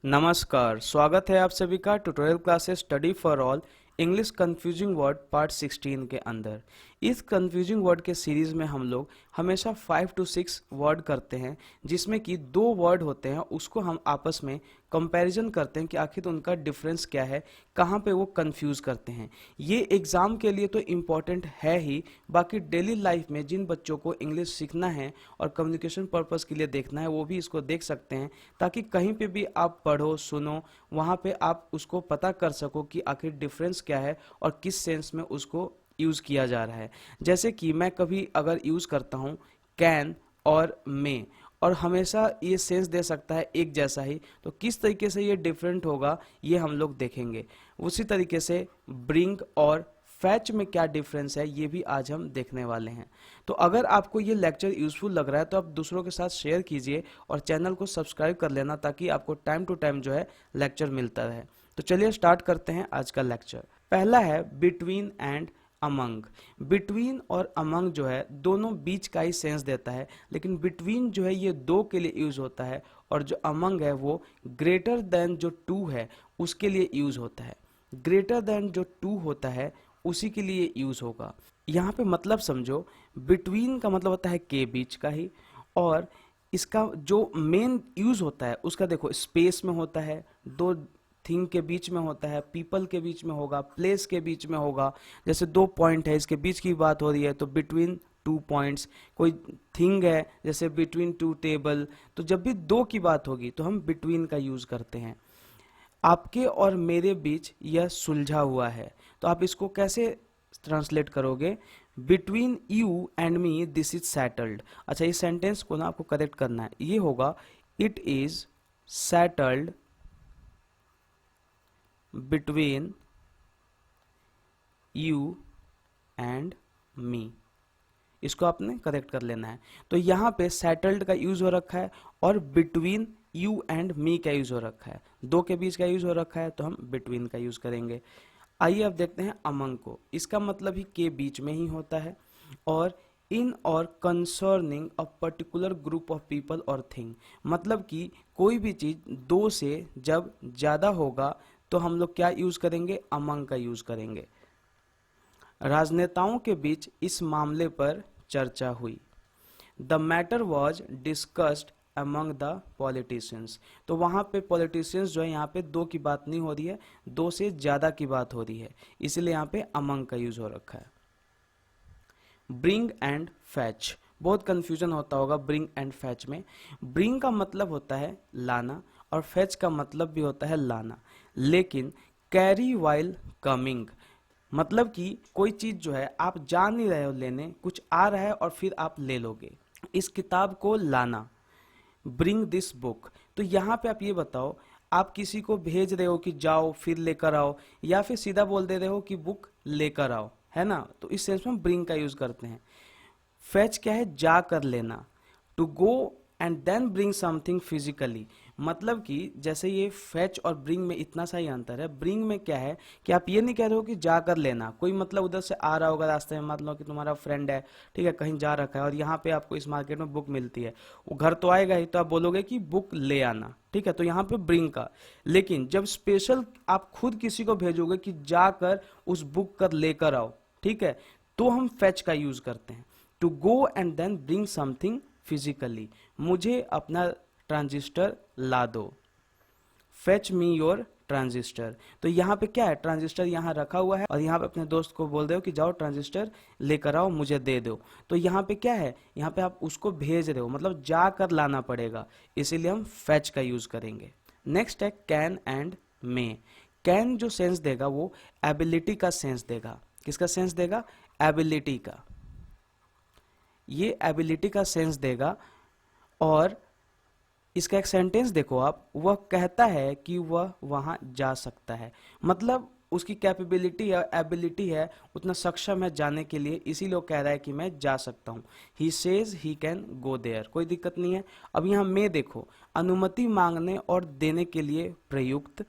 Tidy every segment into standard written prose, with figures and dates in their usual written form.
नमस्कार, स्वागत है आप सभी का tutorial classes study for all English confusing word part 16 के अंदर। इस कंफ्यूजिंग वर्ड के सीरीज में हम लोग हमेशा 5 to 6 वर्ड करते हैं, जिसमें कि दो वर्ड होते हैं, उसको हम आपस में कंपैरिजन करते हैं कि आखिर उनका डिफरेंस क्या है, कहाँ पे वो कंफ्यूज करते हैं। ये एग्जाम के लिए तो इम्पॉर्टेंट है ही, बाकी डेली लाइफ में जिन बच्चों को इंग्लिश सीखना है और कम्युनिकेशन पर्पस के लिए देखना है वो भी इसको देख सकते हैं, ताकि कहीं पे भी आप पढ़ो सुनो वहाँ पे आप उसको पता कर सको कि आखिर डिफरेंस क्या है और किस सेंस में उसको यूज किया जा रहा है। जैसे कि मैं कभी अगर यूज करता हूँ कैन और मे, और हमेशा ये सेंस दे सकता है एक जैसा ही, तो किस तरीके से ये डिफरेंट होगा ये हम लोग देखेंगे। उसी तरीके से ब्रिंग और फैच में क्या डिफरेंस है ये भी आज हम देखने वाले हैं। तो अगर आपको ये लेक्चर यूजफुल लग रहा है तो आप दूसरों के साथ शेयर कीजिए और चैनल को सब्सक्राइब कर लेना, ताकि आपको टाइम टू टाइम जो है लेक्चर मिलता रहे। तो चलिए स्टार्ट करते हैं आज का लेक्चर। पहला है बिटवीन एंड अमंग। बिटवीन और अमंग जो है दोनों बीच का ही सेंस देता है, लेकिन बिटवीन जो है ये दो के लिए यूज होता है, और जो अमंग है वो ग्रेटर देन जो टू है उसके लिए यूज होता है। ग्रेटर देन जो टू होता है उसी के लिए यूज होगा। यहाँ पे मतलब समझो, बिटवीन का मतलब होता है के बीच का ही, और इसका जो मेन यूज होता है उसका देखो स्पेस में होता है, दो थिंग के बीच में होता है, पीपल के बीच में होगा, प्लेस के बीच में होगा। जैसे दो पॉइंट है इसके बीच की बात हो रही है तो बिटवीन टू पॉइंट्स। कोई थिंग है जैसे बिटवीन टू टेबल, तो जब भी दो की बात होगी तो हम बिटवीन का यूज करते हैं। आपके और मेरे बीच यह सुलझा हुआ है, तो आप इसको कैसे ट्रांसलेट करोगे? Between you and me this is settled. अच्छा, इस सेंटेंस को ना आपको करेक्ट करना है, ये होगा it is settled between you and me. इसको आपने करेक्ट कर लेना है। तो यहाँ पे सेटल्ड का यूज हो रखा है और बिटवीन यू एंड मी का यूज हो रखा है, दो के बीच का यूज हो रखा है, तो हम बिटवीन का यूज करेंगे। आइए अब देखते हैं अमंग को। इसका मतलब ही के बीच में ही होता है, और इन और concerning a particular group of people और थिंग। मतलब कि कोई भी चीज दो से जब ज्यादा होगा तो हम लोग क्या यूज करेंगे? अमंग का यूज करेंगे। राजनेताओं के बीच इस मामले पर चर्चा हुई। The matter was discussed among the politicians. तो वहां पे पॉलिटिशियंस जो है, यहाँ पे दो की बात नहीं हो रही है, दो से ज्यादा की बात हो रही है, इसलिए यहाँ पे अमंग का यूज हो रखा है। ब्रिंग एंड फैच, बहुत कंफ्यूजन होता होगा ब्रिंग एंड फैच में। ब्रिंग का मतलब होता है लाना और फैच का मतलब भी होता है लाना, लेकिन कैरी वाइल कमिंग मतलब कि कोई चीज जो है आप जा नहीं रहे हो लेने, कुछ आ रहा है और फिर आप ले लोगे। इस किताब को लाना, ब्रिंग दिस बुक। तो यहाँ पे आप ये बताओ, आप किसी को भेज रहे हो कि जाओ फिर लेकर आओ, या फिर सीधा बोल दे रहे हो कि बुक लेकर आओ, है ना? तो इस सेंस में ब्रिंग का यूज करते हैं। फेच क्या है? जा कर लेना। To go and then bring something physically, मतलब कि जैसे ये फेच और ब्रिंग में इतना सा ही अंतर है। ब्रिंग में क्या है कि आप ये नहीं कह रहे हो कि जाकर लेना, कोई मतलब उधर से आ रहा होगा रास्ते में, मान लो कि तुम्हारा फ्रेंड है, ठीक है, कहीं जा रखा है और यहाँ पे आपको इस मार्केट में बुक मिलती है, वो घर तो आएगा ही, तो आप बोलोगे कि बुक ले आना, ठीक है, तो यहाँ पे ब्रिंग का। लेकिन जब स्पेशल आप खुद किसी को भेजोगे कि जाकर उस बुक कर लेकर आओ, ठीक है, तो हम फेच का यूज करते हैं। To go and then bring something physically, मुझे अपना ट्रांजिस्टर ला दो। Fetch me your transistor. तो यहाँ पे क्या है? ट्रांजिस्टर यहाँ रखा हुआ है और यहाँ पे अपने दोस्त को बोल रहे हो कि जाओ ट्रांजिस्टर लेकर आओ, मुझे दे दो। तो यहाँ पे क्या है? यहाँ पे आप उसको भेज रहे हो, मतलब जाकर लाना पड़ेगा, इसीलिए हम फेच का यूज करेंगे। नेक्स्ट है कैन एंड मे। कैन जो सेंस देगा वो एबिलिटी का सेंस देगा। किसका सेंस देगा? एबिलिटी का। ये एबिलिटी का सेंस देगा, और इसका एक सेंटेंस देखो आप, वह कहता है कि वह वहां जा सकता है। मतलब उसकी कैपेबिलिटी है, एबिलिटी है, उतना सक्षम है जाने के लिए, इसीलिए वो कह रहा है कि मैं जा सकता हूं। He says he can go there, कोई दिक्कत नहीं है। अब यहाँ में देखो, अनुमति मांगने और देने के लिए प्रयुक्त,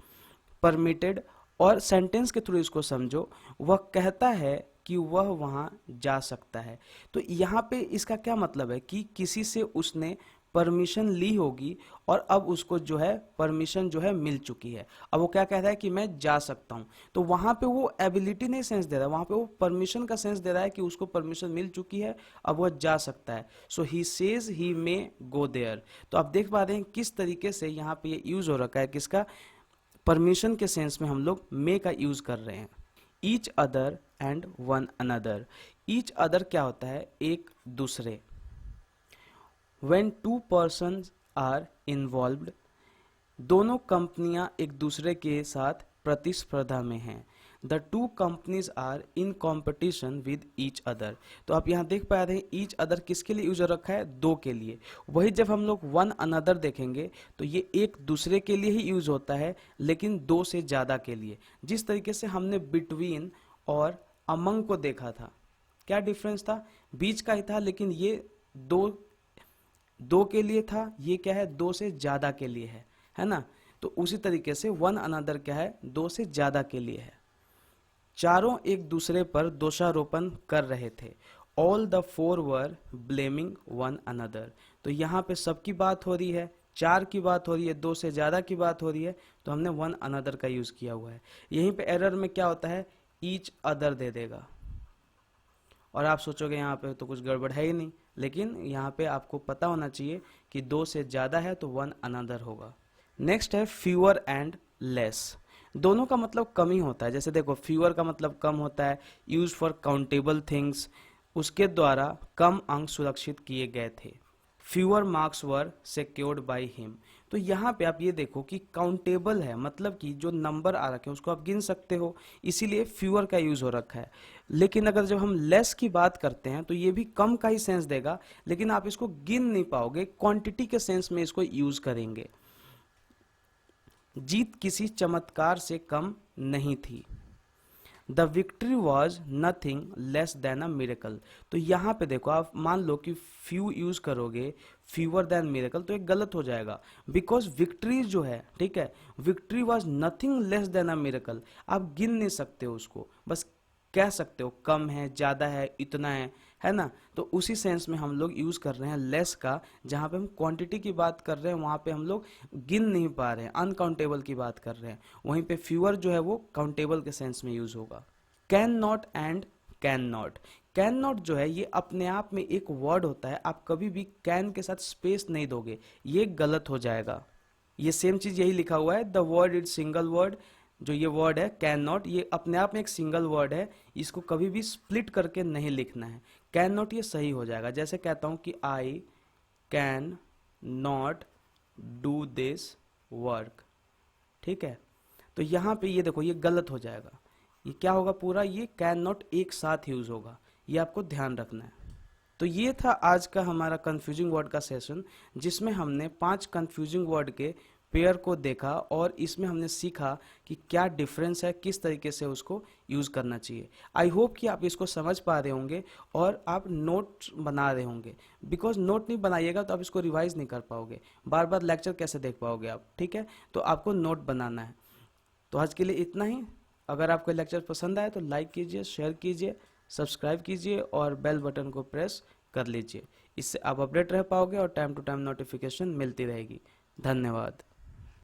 परमिटेड, और सेंटेंस के थ्रू इसको समझो। वह कहता है कि वह वहां जा सकता है। तो यहाँ पे इसका क्या मतलब है कि किसी से उसने परमिशन ली होगी और अब उसको जो है परमिशन जो है मिल चुकी है। अब वो क्या कह रहा है कि मैं जा सकता हूं, तो वहां पे वो एबिलिटी नहीं सेंस दे रहा है, वहां पे वो परमिशन का सेंस दे रहा है कि उसको परमिशन मिल चुकी है, अब वो जा सकता है। So he says he may go there. तो आप देख पा रहे हैं किस तरीके से यहाँ पे ये यूज हो रखा है, किसका, परमिशन के सेंस में हम लोग मे का यूज कर रहे हैं। Each other and one another. Each other क्या होता है, एक दूसरे। When two persons are involved, दोनों कंपनियां एक दूसरे के साथ प्रतिस्पर्धा में हैं। The two companies are in competition with each other। तो आप यहाँ देख पा रहे हैं each other किसके लिए यूज हो रखा है, दो के लिए। वही जब हम लोग one another देखेंगे तो ये एक दूसरे के लिए ही यूज होता है, लेकिन दो से ज्यादा के लिए। जिस तरीके से हमने between और among को देखा था, क्या डिफरेंस था, बीच का ही था, लेकिन ये दो के लिए था, ये क्या है, दो से ज्यादा के लिए है ना। तो उसी तरीके से वन अनदर क्या है, दो से ज्यादा के लिए है। चारों एक दूसरे पर दोषारोपण कर रहे थे। All the four were blaming one another. तो यहाँ पे सबकी बात हो रही है, चार की बात हो रही है, दो से ज्यादा की बात हो रही है, तो हमने वन अनदर का यूज किया हुआ है। यहीं पे एरर में क्या होता है, ईच अदर दे देगा, और आप सोचोगे यहाँ पे तो कुछ गड़बड़ है ही नहीं, लेकिन यहाँ पे आपको पता होना चाहिए कि दो से ज्यादा है तो वन अनदर होगा। नेक्स्ट है फ्यूअर एंड लेस। दोनों का मतलब कम ही होता है। जैसे देखो, फ्यूअर का मतलब कम होता है, यूज फॉर काउंटेबल थिंग्स, उसके द्वारा कम अंक सुरक्षित किए गए थे। Fewer marks were secured by him. तो यहाँ पे आप ये देखो कि काउंटेबल है, मतलब कि जो नंबर आ रखे हैं उसको आप गिन सकते हो, इसीलिए फ्यूअर का यूज हो रखा है। लेकिन अगर जब हम लेस की बात करते हैं तो ये भी कम का ही सेंस देगा, लेकिन आप इसको गिन नहीं पाओगे, क्वांटिटी के सेंस में इसको यूज करेंगे। जीत किसी चमत्कार से कम नहीं थी। The victory was nothing less than a miracle. तो यहाँ पे देखो, आप मान लो कि फ्यू यूज करोगे, फ्यूअर देन मिरेकल, तो एक गलत हो जाएगा, बिकॉज विक्ट्री जो है, ठीक है, victory was nothing less than a miracle. आप गिन नहीं सकते हो उसको, बस कह सकते हो कम है, ज्यादा है, इतना है ना। तो उसी सेंस में हम लोग यूज कर रहे हैं लेस का। जहां पे हम क्वांटिटी की बात कर रहे हैं वहां पे हम लोग गिन नहीं पा रहे हैं, अनकाउंटेबल की बात कर रहे हैं। वहीं पे फ्यूअर जो है वो काउंटेबल के सेंस में यूज होगा। Can not and can not. Can not जो है ये अपने आप में एक वर्ड होता है, आप कभी भी कैन के साथ स्पेस नहीं दोगे, ये गलत हो जाएगा। ये सेम चीज यही लिखा हुआ है, the word is single word. जो ये वर्ड है कैन नॉट, ये अपने आप में एक सिंगल वर्ड है, इसको कभी भी स्प्लिट करके नहीं लिखना है। कैन नॉट ये सही हो जाएगा। जैसे कहता हूं कि I can not do this work, ठीक है, तो यहां पे ये देखो ये गलत हो जाएगा। ये क्या होगा, पूरा ये कैन नॉट एक साथ यूज होगा, ये आपको ध्यान रखना है। तो ये था आज का हमारा कंफ्यूजिंग वर्ड का सेशन, जिसमें हमने 5 कंफ्यूजिंग वर्ड के पेयर को देखा और इसमें हमने सीखा कि क्या डिफरेंस है, किस तरीके से उसको यूज करना चाहिए। आई होप कि आप इसको समझ पा रहे होंगे और आप नोट बना रहे होंगे, बिकॉज नोट नहीं बनाइएगा तो आप इसको रिवाइज नहीं कर पाओगे, बार बार लेक्चर कैसे देख पाओगे आप, ठीक है, तो आपको नोट बनाना है। तो आज के लिए इतना ही। अगर आपको लेक्चर पसंद आए तो लाइक कीजिए, शेयर कीजिए, सब्सक्राइब कीजिए और बेल बटन को प्रेस कर लीजिए। इससे आप अपडेट रह पाओगे और टाइम टू टाइम नोटिफिकेशन मिलती रहेगी। धन्यवाद।